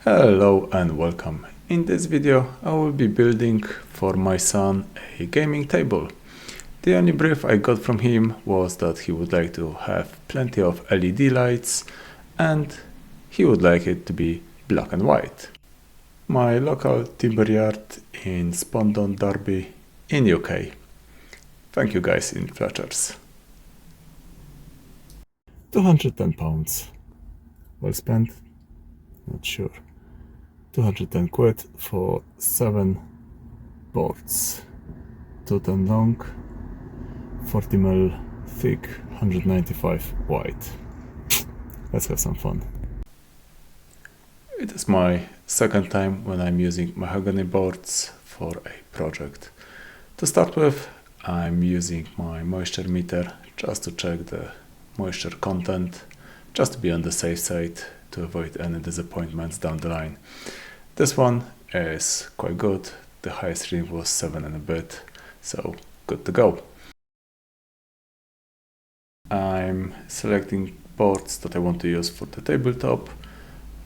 Hello and welcome. In this video I will be building for my son a gaming table. The only brief I got from him was that he would like to have plenty of LED lights and he would like it to be black and white. My local timberyard in Spondon, Derby in UK. Thank you guys in Fletchers. £210. Well spent? Not sure. 210 quid for 7 boards. 210 long, 40mm thick, 195 wide. Let's have some fun. It is my second time when I'm using mahogany boards for a project. To start with, I'm using my moisture meter just to check the moisture content, just to be on the safe side to avoid any disappointments down the line. This one is quite good. The highest reading was 7 and a bit, so good to go. I'm selecting boards that I want to use for the tabletop,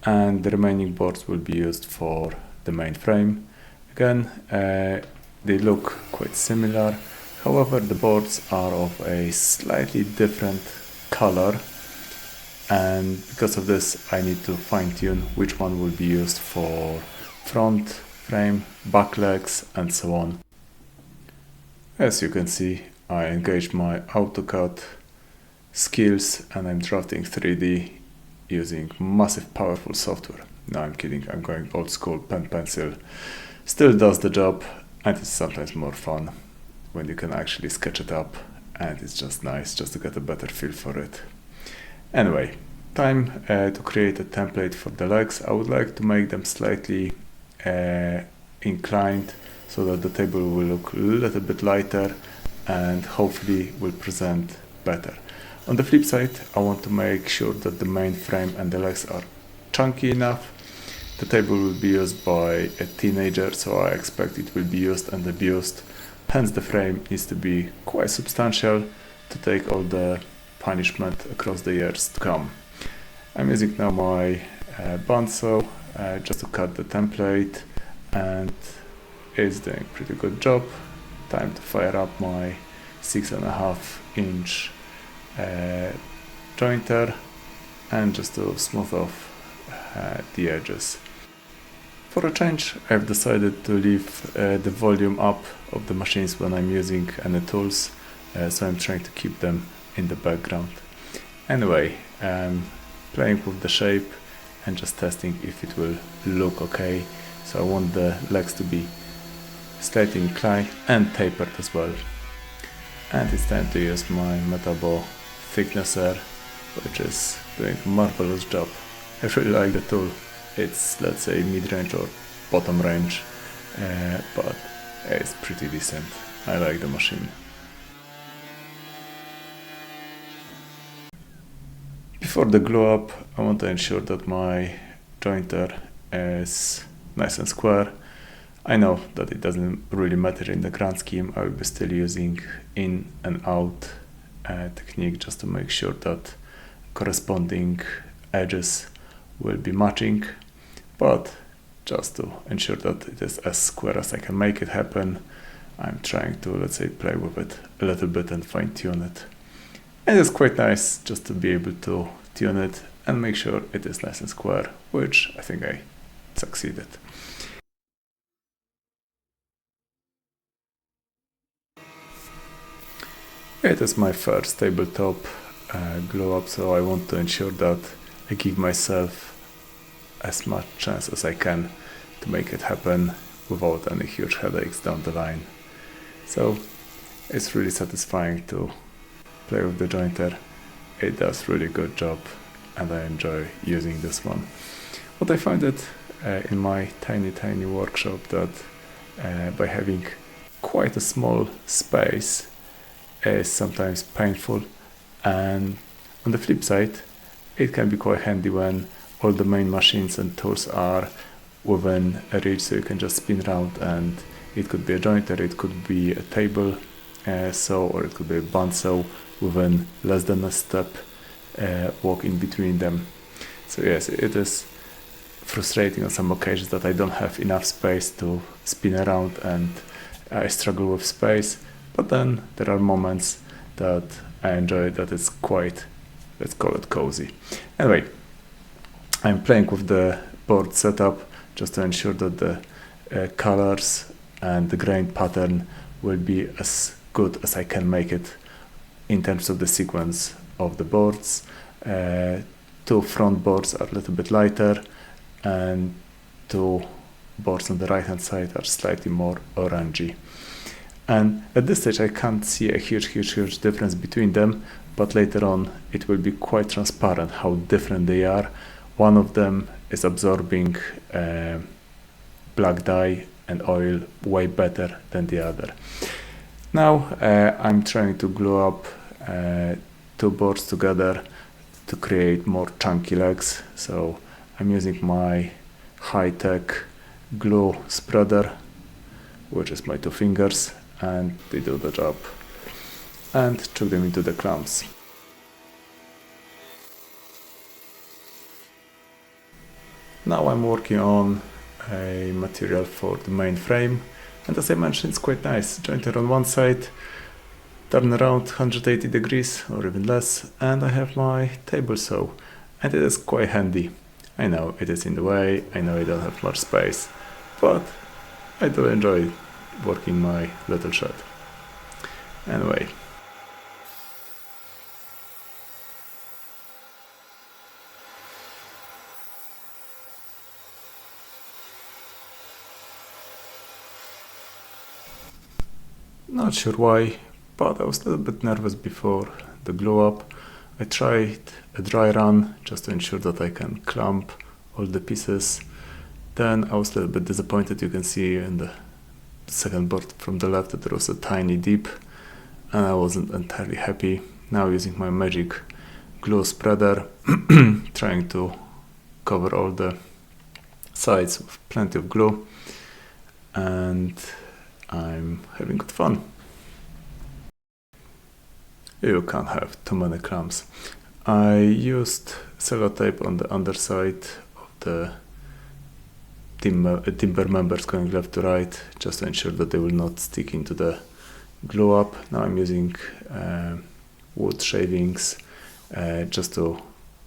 and the remaining boards will be used for the main frame. Again, they look quite similar, however the boards are of a slightly different color, and because of this I need to fine-tune which one will be used for front frame, back legs and so on. As you can see, I engaged my AutoCAD skills and I'm drafting 3D using massive powerful software. No, I'm kidding, I'm going old school pen pencil. Still does the job, and it's sometimes more fun when you can actually sketch it up, and it's just nice just to get a better feel for it. Anyway, time to create a template for the legs. I would like to make them slightly inclined so that the table will look a little bit lighter and hopefully will present better. On the flip side, I want to make sure that the main frame and the legs are chunky enough. The table will be used by a teenager, so I expect it will be used and abused. Hence the frame needs to be quite substantial to take all the punishment across the years to come. I'm using now my bandsaw just to cut the template, and it's doing a pretty good job. Time to fire up my 6.5-inch jointer and just to smooth off the edges. For a change, I've decided to leave the volume up of the machines when I'm using any tools, so I'm trying to keep them in the background. Anyway, playing with the shape and just testing if it will look okay. So I want the legs to be slightly inclined and tapered as well. And it's time to use my Metabo thicknesser, which is doing a marvelous job. I really like the tool. It's, let's say, mid-range or bottom range, but it's pretty decent. I like the machine. Before the glue up, I want to ensure that my jointer is nice and square. I know that it doesn't really matter in the grand scheme. I will be still using in and out technique just to make sure that corresponding edges will be matching, but just to ensure that it is as square as I can make it happen, I'm trying to, let's say, play with it a little bit and fine-tune it. And it's quite nice just to be able to tune it and make sure it is nice and square, which I think I succeeded. It is my first tabletop glow up, so I want to ensure that I give myself as much chance as I can to make it happen without any huge headaches down the line. So it's really satisfying to play with the jointer. It does really good job and I enjoy using this one. But I find it in my tiny workshop that by having quite a small space is sometimes painful, and on the flip side it can be quite handy when all the main machines and tools are within a reach, so you can just spin around and it could be a jointer, it could be a table saw, or it could be a bandsaw within less than a step walk in between them. So yes, it is frustrating on some occasions that I don't have enough space to spin around and I struggle with space, but then there are moments that I enjoy that it's quite, let's call it cozy. Anyway, I'm playing with the board setup just to ensure that the colors and the grain pattern will be as good as I can make it in terms of the sequence of the boards. Two front boards are a little bit lighter and two boards on the right hand side are slightly more orangey. And at this stage I can't see a huge difference between them, but later on it will be quite transparent how different they are. One of them is absorbing black dye and oil way better than the other. Now I'm trying to glue up two boards together to create more chunky legs. So I'm using my high-tech glue spreader, which is my 2 fingers, and they do the job. And chuck them into the clamps. Now I'm working on a material for the main frame, and as I mentioned, it's quite nice. Jointed on one side, turn around 180 degrees or even less, and I have my table saw, and it is quite handy. I know it is in the way, I know I don't have much space, but I do enjoy working my little shed. Anyway. Not sure why, but I was a little bit nervous before the glue up. I tried a dry run just to ensure that I can clamp all the pieces. Then I was a little bit disappointed. You can see in the second board from the left that there was a tiny dip and I wasn't entirely happy. Now using my magic glue spreader, trying to cover all the sides with plenty of glue, and I'm having good fun. You can't have too many clamps. I used sellotape on the underside of the timber members going left to right, just to ensure that they will not stick into the glue up. Now I'm using wood shavings just to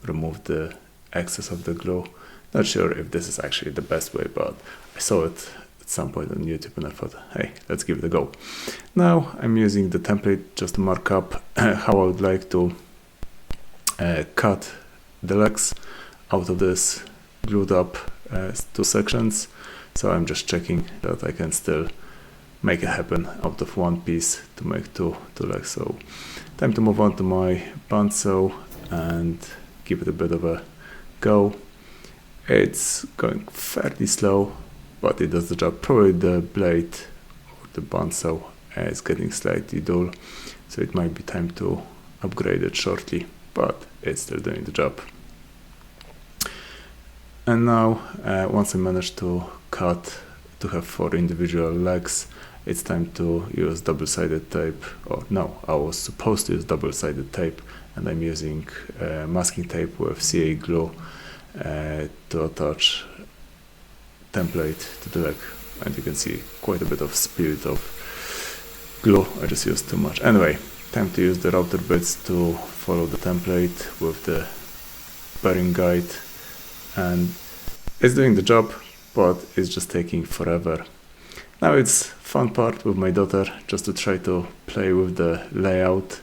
remove the excess of the glue. Not sure if this is actually the best way, but I saw it at some point on YouTube and I thought, hey, let's give it a go. Now I'm using the template just to mark up how I would like to cut the legs out of this glued up 2 sections. So I'm just checking that I can still make it happen out of one piece to make two legs. So time to move on to my bandsaw and give it a bit of a go. It's going fairly slow, but it does the job. Probably the blade or the bandsaw is getting slightly dull, so it might be time to upgrade it shortly, but it's still doing the job. And now once I managed to cut to have 4 individual legs, it's time to use double-sided tape, or no, I was supposed to use double-sided tape, and I'm using masking tape with CA glue to attach template to the leg, and you can see quite a bit of spirit of glue. I just used too much. Anyway, time to use the router bits to follow the template with the bearing guide, and it's doing the job, but it's just taking forever. Now it's fun part with my daughter, just to try to play with the layout.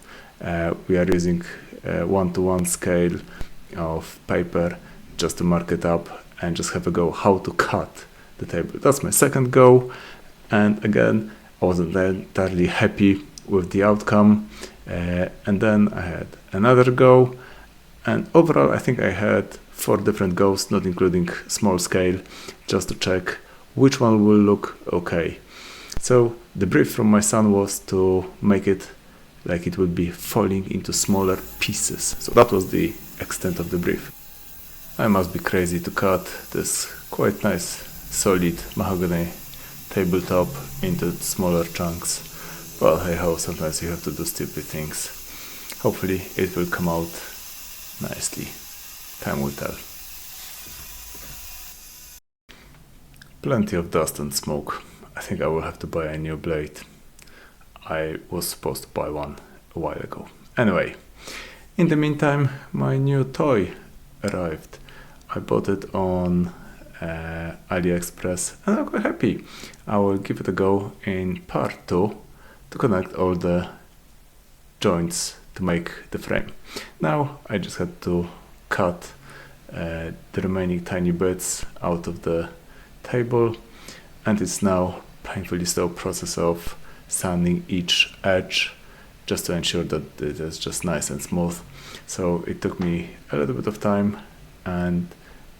We are using 1:1 scale of paper just to mark it up and just have a go how to cut the table. That's my second go, and again I wasn't entirely happy with the outcome, and then I had another go, and overall I think I had 4 different goes, not including small scale, just to check which one will look okay. So the brief from my son was to make it like it would be falling into smaller pieces. So that was the extent of the brief. I must be crazy to cut this quite nice solid mahogany tabletop into smaller chunks, but hey ho, sometimes you have to do stupid things. Hopefully it will come out nicely. Time will tell. Plenty of dust and smoke. I think I will have to buy a new blade. I was supposed to buy one a while ago. Anyway, in the meantime, my new toy arrived. I bought it on AliExpress and I'm quite happy. I will give it a go in part 2 to connect all the joints to make the frame. Now I just had to cut the remaining tiny bits out of the table, and it's now painfully slow process of sanding each edge just to ensure that it is just nice and smooth. So it took me a little bit of time and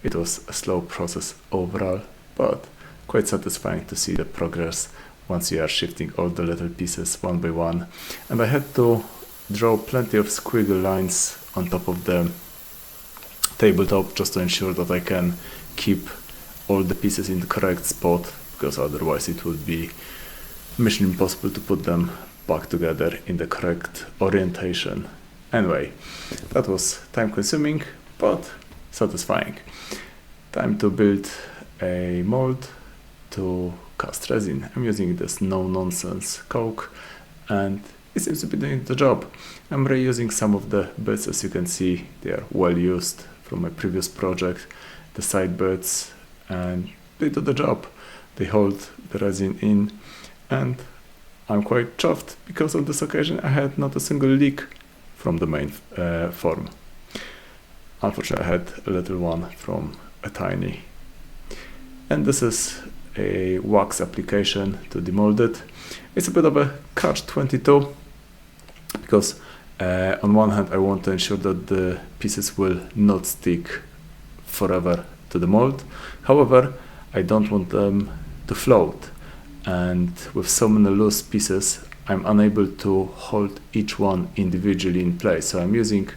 it was a slow process overall, but quite satisfying to see the progress once you are shifting all the little pieces one by one. And I had to draw plenty of squiggle lines on top of the tabletop just to ensure that I can keep all the pieces in the correct spot, because otherwise it would be mission impossible to put them back together in the correct orientation. Anyway, that was time consuming but satisfying. Time to build a mold to cast resin. I'm using this no nonsense coke and it seems to be doing the job. I'm reusing some of the bits. As you can see, they are well used from my previous project, the side bits, and they do the job. They hold the resin in, and I'm quite chuffed because on this occasion I had not a single leak from the main form. Unfortunately, I had a little one from a tiny. And this is a wax application to demold it. It's a bit of a catch-22 because on one hand I want to ensure that the pieces will not stick forever to the mold. However, I don't want them to float, and with so many loose pieces I'm unable to hold each one individually in place. So I'm using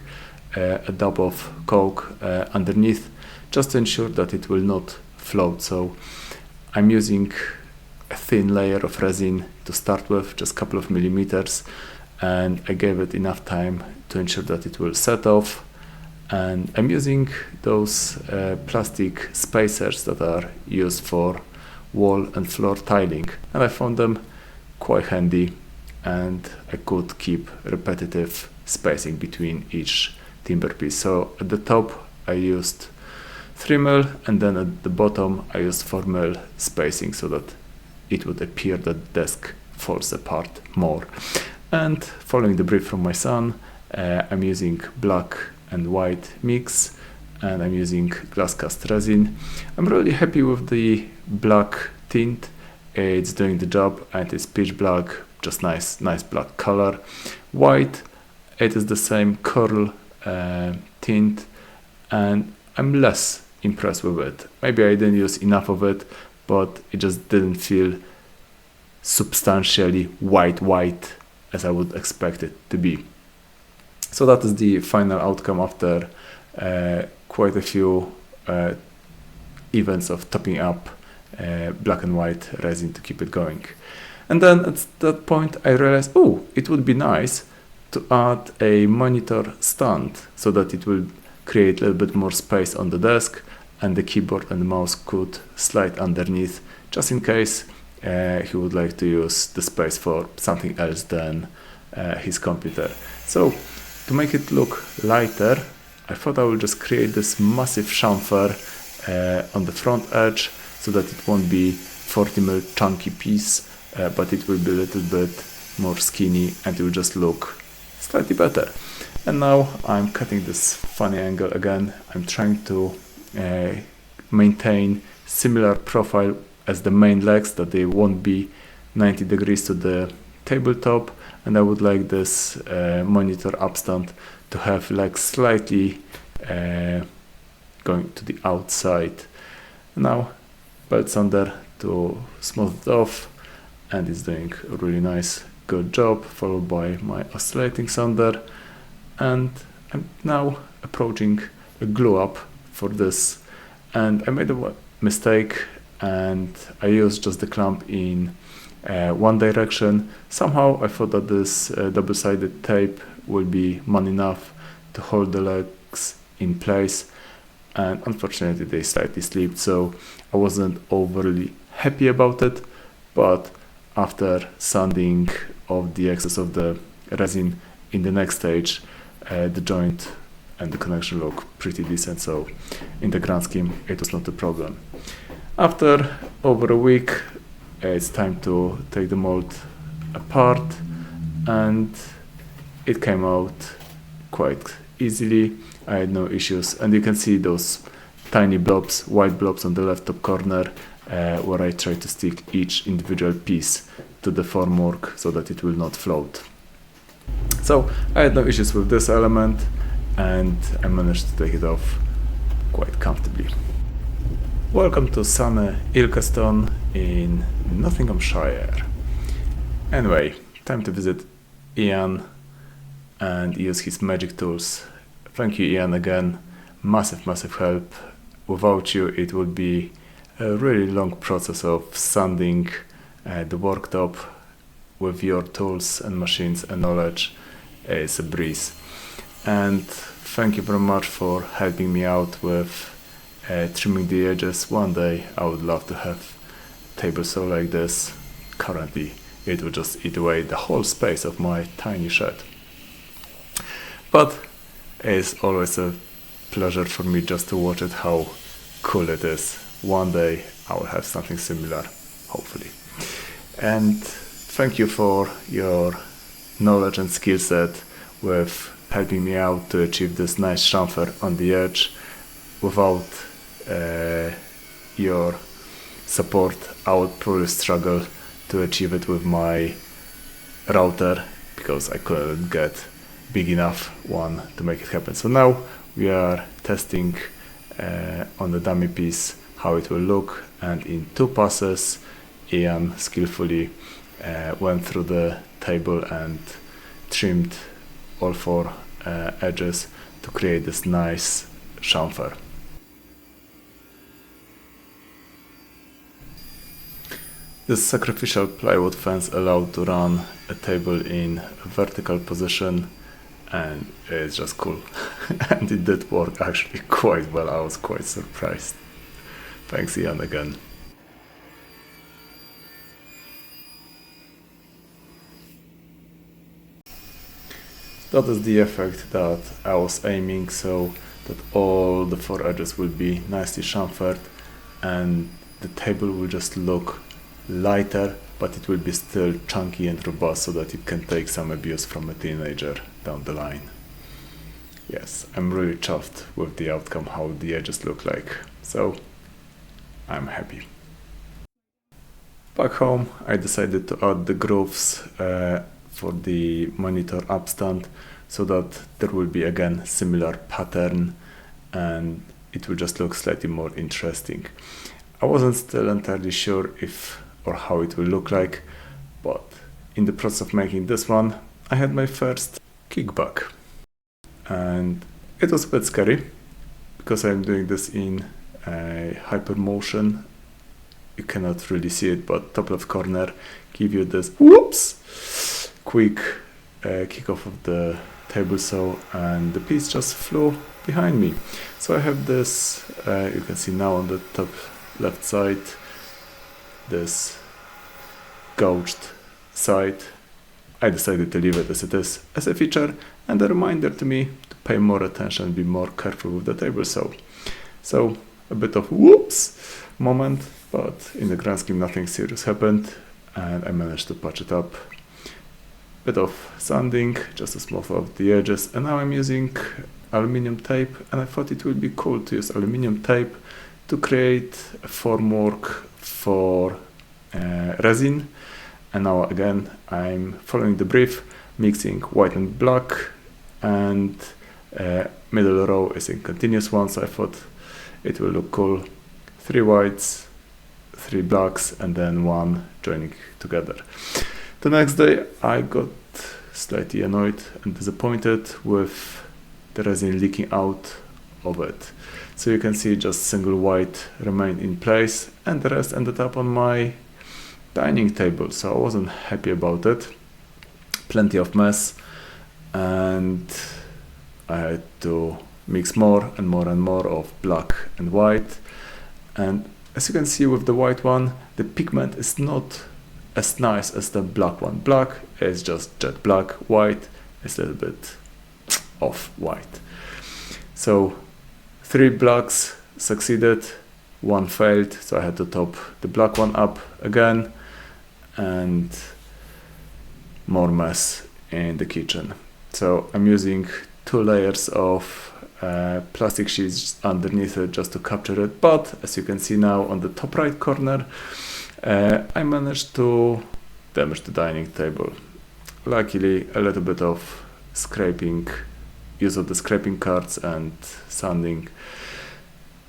a dab of coke underneath just to ensure that it will not float. So I'm using a thin layer of resin to start with, just a couple of millimeters, and I gave it enough time to ensure that it will set off. And I'm using those plastic spacers that are used for wall and floor tiling, and I found them quite handy, and I could keep repetitive spacing between each timber piece. So at the top I used 3mm, and then at the bottom I used 4mm spacing so that it would appear that the desk falls apart more. And following the brief from my son, I'm using black and white mix, and I'm using glasscast resin. I'm really happy with the black tint. It's doing the job, and it's pitch black, just nice black color. White, it is the same curl tint, and I'm less impressed with it. Maybe I didn't use enough of it, but it just didn't feel substantially white as I would expect it to be. So that is the final outcome after quite a few events of topping up black and white resin to keep it going. And then at that point I realized, oh, it would be nice to add a monitor stand so that it will create a little bit more space on the desk, and the keyboard and the mouse could slide underneath just in case he would like to use the space for something else than his computer. So to make it look lighter, I thought I would just create this massive chamfer on the front edge so that it won't be 40mm chunky piece, but it will be a little bit more skinny and it will just look slightly better. And now I'm cutting this funny angle again. I'm trying to maintain similar profile as the main legs, that they won't be 90 degrees to the tabletop, and I would like this monitor upstand to have legs slightly going to the outside. Now belt sander to smooth it off, and it's doing a really nice good job, followed by my oscillating sander. And I'm now approaching a glue up for this, and I made a mistake and I used just the clamp in one direction. Somehow I thought that this double-sided tape will be man enough to hold the legs in place, and unfortunately they slightly slipped, so I wasn't overly happy about it. But after sanding off the excess of the resin in the next stage, the joint and the connection look pretty decent, so in the grand scheme it was not a problem. After over a week, it's time to take the mold apart, and it came out quite easily. I had no issues, and you can see those tiny blobs, white blobs on the left top corner, where I try to stick each individual piece to the formwork so that it will not float. So I had no issues with this element, and I managed to take it off quite comfortably. Welcome to sunny Ilkeston in Nottinghamshire. Anyway, time to visit Ian and use his magic tools. Thank you, Ian, again. Massive help. Without you, it would be a really long process of sanding the worktop. With your tools and machines and knowledge, it's a breeze. And thank you very much for helping me out with trimming the edges. One day I would love to have a table saw like this. Currently it would just eat away the whole space of my tiny shed. But it's always a pleasure for me just to watch it, how cool it is. One day I will have something similar, hopefully. And thank you for your knowledge and skill set with helping me out to achieve this nice chamfer on the edge. Without your support, I would probably struggle to achieve it with my router, because I couldn't get big enough one to make it happen. So now we are testing on the dummy piece how it will look, and in 2 passes Ian skillfully went through the table and trimmed all 4 edges to create this nice chamfer. This sacrificial plywood fence allowed to run a table in a vertical position, and it's just cool. And it did work actually quite well. I was quite surprised. Thanks, Ian, again. That is the effect that I was aiming, so that all the 4 edges will be nicely chamfered and the table will just look lighter, but it will be still chunky and robust, so that it can take some abuse from a teenager down the line. Yes, I'm really chuffed with the outcome, how the edges look like, so I'm happy. Back home, I decided to add the grooves for the monitor upstand, so that there will be again similar pattern and it will just look slightly more interesting. I wasn't still entirely sure if or how it will look like, but in the process of making this one, I had my first kickback, and it was a bit scary because I'm doing this in hyper motion. You cannot really see it, but top left corner give you this whoops quick kick off of the table saw, and the piece just flew behind me. So I have this, you can see now on the top left side, this gouged side. I decided to leave it as it is, as a feature and a reminder to me to pay more attention and be more careful with the table saw. So a bit of whoops moment, but in the grand scheme nothing serious happened, and I managed to patch it up. Bit of sanding just to smooth off the edges, and now I'm using aluminium tape, and I thought it would be cool to use aluminium tape to create a formwork for resin. And now again I'm following the brief, mixing white and black, and middle row is in continuous one, so I thought it will look cool. 3 whites, 3 blacks, and then 1 joining together. The next day I got slightly annoyed and disappointed with the resin leaking out of it. So you can see just single white remained in place, and the rest ended up on my dining table, so I wasn't happy about it. Plenty of mess, and I had to mix more and more and more of black and white. And as you can see with the white one, the pigment is not as nice as the black one. Black is just jet black, white is a little bit off white. So 3 blacks succeeded, 1 failed, so I had to top the black one up again, and more mess in the kitchen. So I'm using 2 layers of plastic sheets underneath it just to capture it, but as you can see now on the top right corner, I managed to damage the dining table. Luckily, a little bit of scraping, use of the scraping cards and sanding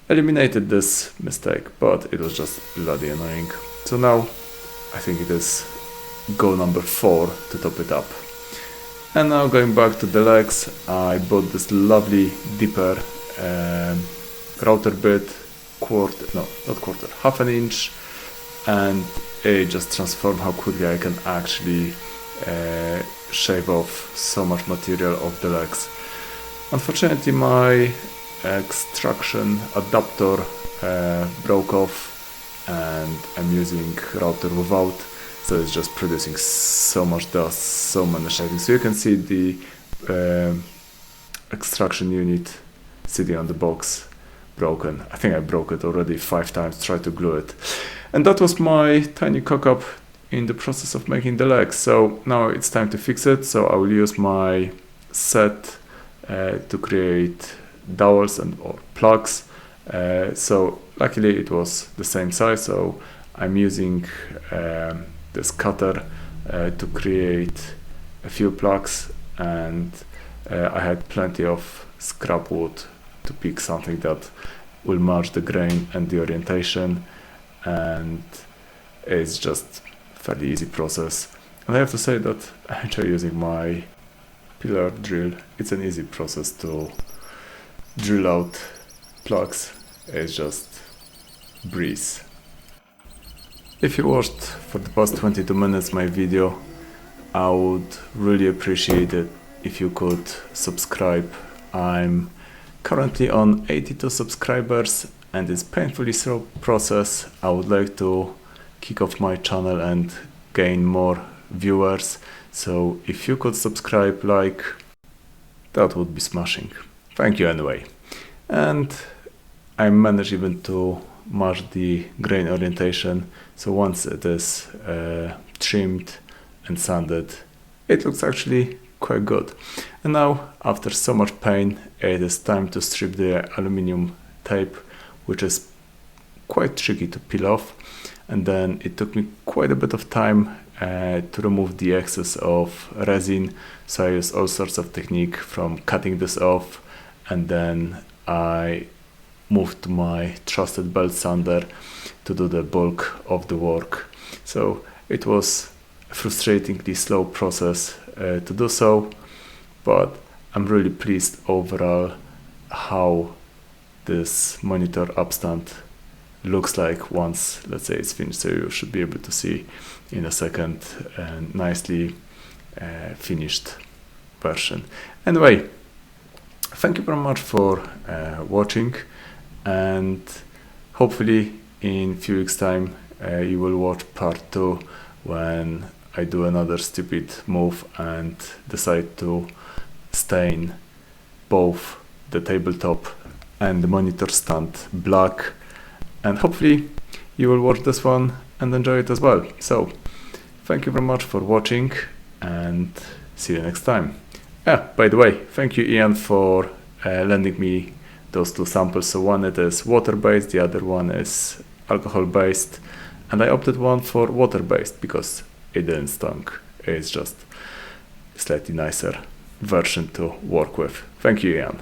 eliminated this mistake, but it was just bloody annoying. So now I think it is go number 4 to top it up. And now going back to the legs, I bought this lovely dipper router bit, half an inch, and it just transformed how quickly I can actually shave off so much material of the legs. Unfortunately, my extraction adapter broke off, and I'm using router without, so it's just producing so much dust, so many shavings. So you can see the extraction unit sitting on the box broken. I think I broke it already 5 times, tried to glue it. And that was my tiny cock-up in the process of making the legs. So now it's time to fix it. So I will use my set to create dowels and or plugs. So luckily it was the same size, so I'm using this cutter to create a few plugs, and I had plenty of scrap wood to pick something that will match the grain and the orientation, and it's just a fairly easy process. And I have to say that I enjoy using my pillar drill. It's an easy process to drill out plugs. It's just breeze. If you watched for the past 22 minutes my video, I would really appreciate it if you could subscribe. I'm currently on 82 subscribers and it's painfully slow process. I would like to kick off my channel and gain more viewers. So if you could subscribe, like, that would be smashing. Thank you anyway. And I managed even to match the grain orientation. So once it is trimmed and sanded, it looks actually quite good. And now, after so much pain, it is time to strip the aluminium tape, which is quite tricky to peel off. And then it took me quite a bit of time to remove the excess of resin. So I used all sorts of technique, from cutting this off, and then I moved to my trusted belt sander to do the bulk of the work. So it was a frustratingly slow process to do so, but I'm really pleased overall how this monitor upstand looks like once, let's say, it's finished. So you should be able to see in a second a nicely finished version. Anyway, thank you very much for watching, and hopefully in a few weeks time you will watch part 2, when I do another stupid move and decide to stain both the tabletop and the monitor stand black. And hopefully you will watch this one and enjoy it as well. So thank you very much for watching, and see you next time. By the way, thank you Ian for lending me those 2 samples. So one, it is water-based, the other one is alcohol-based, and I opted one for water-based because it didn't stunk. It's just a slightly nicer version to work with. Thank you, Ian.